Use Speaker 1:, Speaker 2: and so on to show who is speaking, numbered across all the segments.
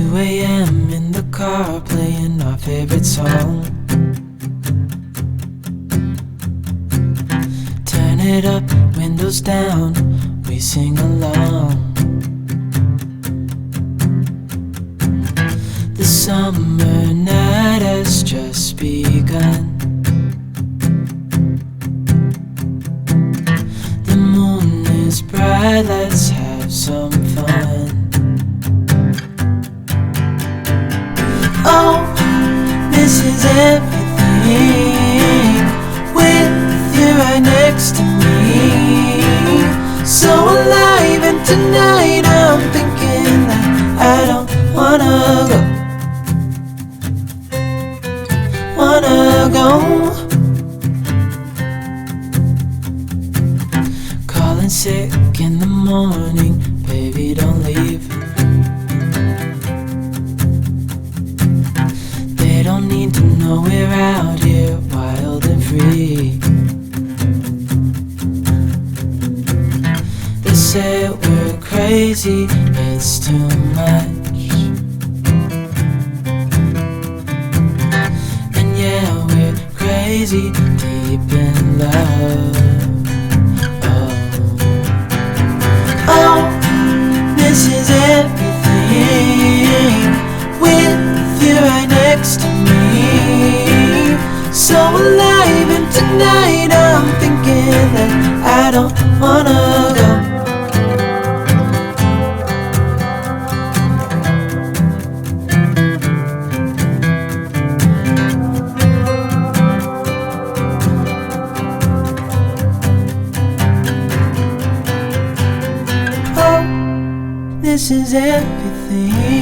Speaker 1: 2 a.m. in the car playing our favorite song. Turn it up, windows down, we sing along. The summer night has just begun. The moon is bright, let's have some fun. Oh, this is everything with you right next to me. So alive, and tonight I'm thinking that I don't wanna go. Calling sick in the morning, baby don't leave. They don't need to know we're out here wild and free. They say we're crazy, it's too much. And yeah, we're crazy, deep in love. Oh, this is everything with you right next to me. So alive, and tonight I'm thinking that I don't wanna go. Oh, this is everything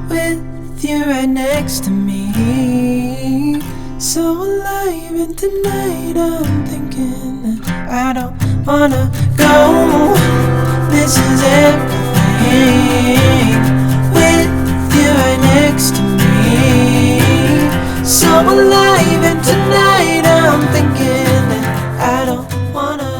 Speaker 1: with you right next to me. So alive, and tonight I'm thinking that I don't wanna go. This is everything with you right next to me. So alive, and tonight I'm thinking that I don't wanna go.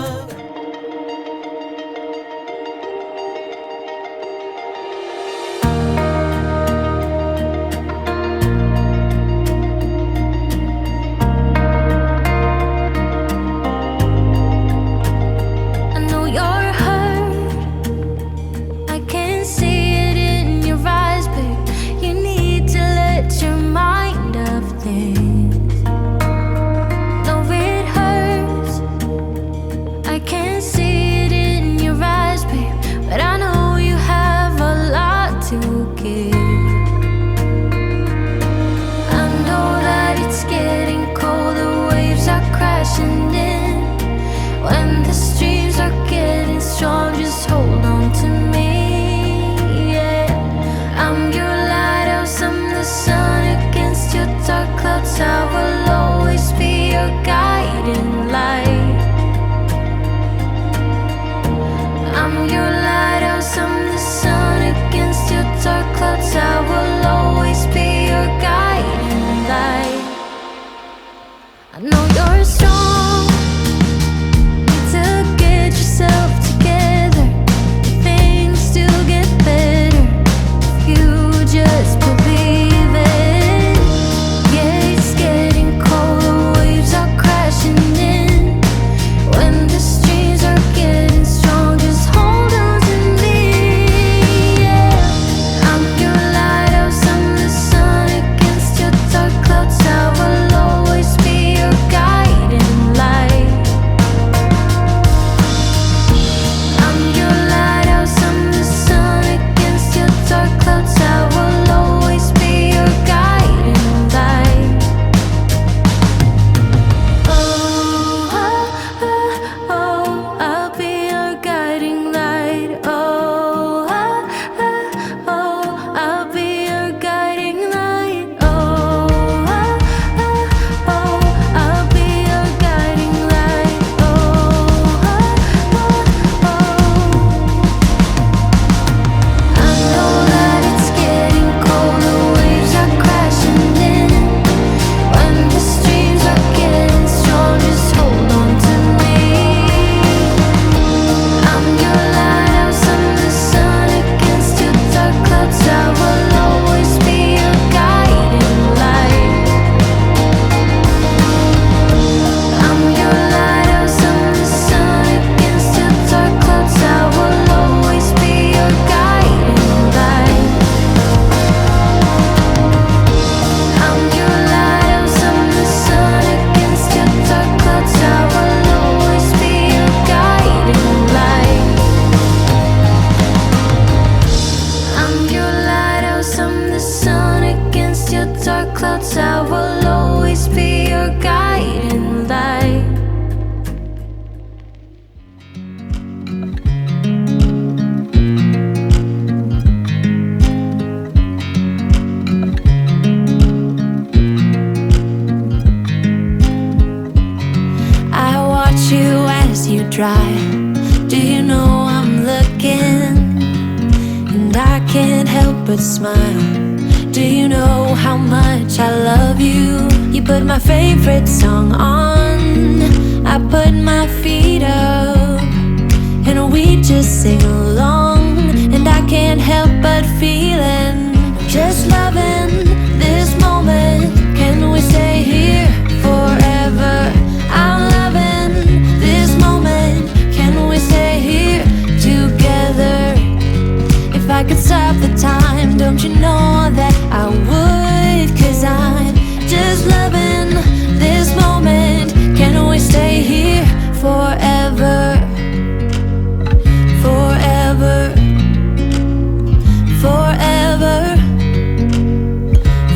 Speaker 2: dry. Do you know I'm looking? And I can't help but smile. Do you know how much I love you? You put my favorite song on, I put my feet up, and we just sing along. And I can't help but feeling, just loving this moment. Can we stay here forever? I'm loving this moment. Can we stay here together? If I could stop the time, don't you know that I would? 'Cause I'm just loving this moment. Can we stay here forever? Forever, forever,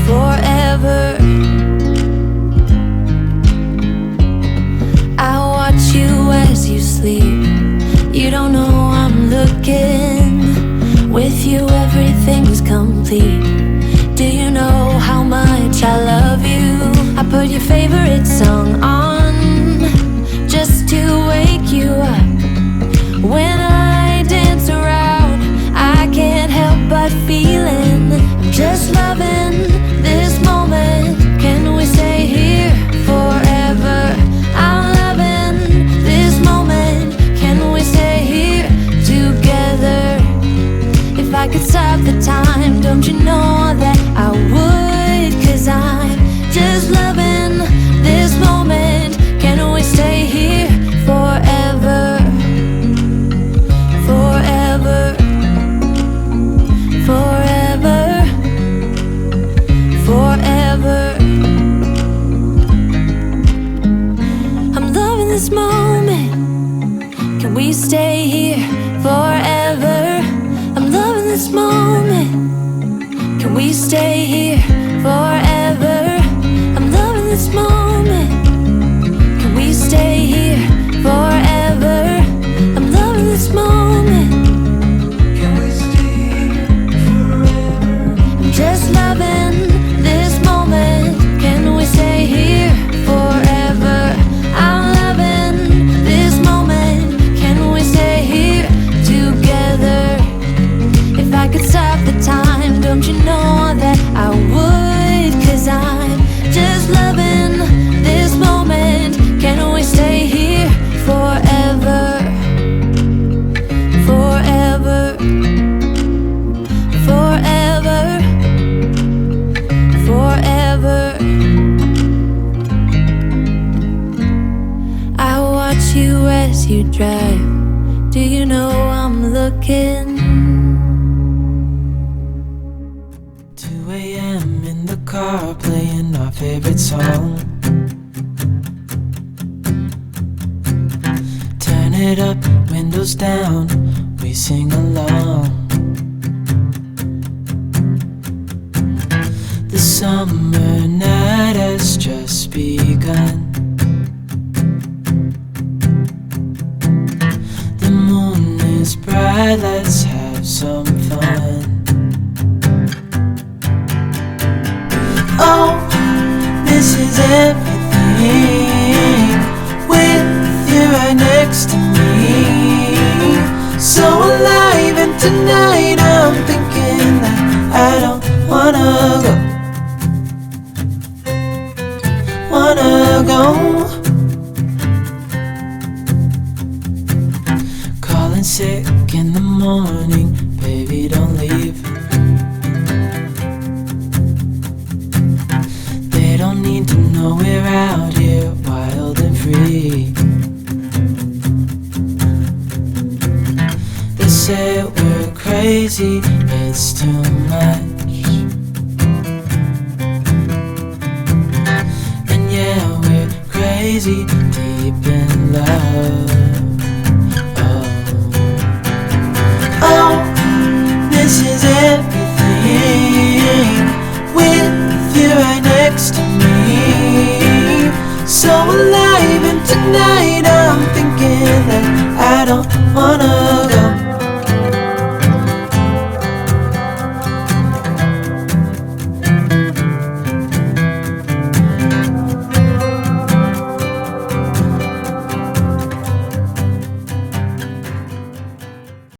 Speaker 2: forever. I watch you as you sleep. You don't know I'm looking. With you everything's complete. Do you know how much I love you? I put your favorite song on, just to wake you up. When I dance around, I can't help but feeling, I'm just loving this moment. Can we stay here forever? I'm loving this moment. Can we stay here together? If I could stop the time, don't you know that I would? 'Cause I'm just loving this moment. Can we stay here forever? Forever, forever, forever. I'm loving this moment. Can we stay here forever? I'm loving this moment. Can we stay here forever? I'm loving this moment. Can we stay here forever? I'm loving this moment. Can we stay here forever? I'm just loving this moment. Can we stay here forever? I'm loving this moment. Can we stay here together? If I could stop the time, don't you know that I would? 'Cause I'm just loving this moment. Can we stay here forever? Forever, forever, forever. I watch you as you drive. Do you know I'm looking?
Speaker 1: 2 a.m. in the car, playing our favorite song. Turn it up, windows down, we sing along. The summer night has just begun. The moon is bright, let's have some fun. Oh, this is everything, with you right next to me. So alive, and tonight I'm thinking that I don't wanna go. Calling sick in the morning, baby don't leave. They don't need to know we're out here wild and free. They say we're crazy, it's too much. And yeah, we're crazy, deep in love. Oh, this is it.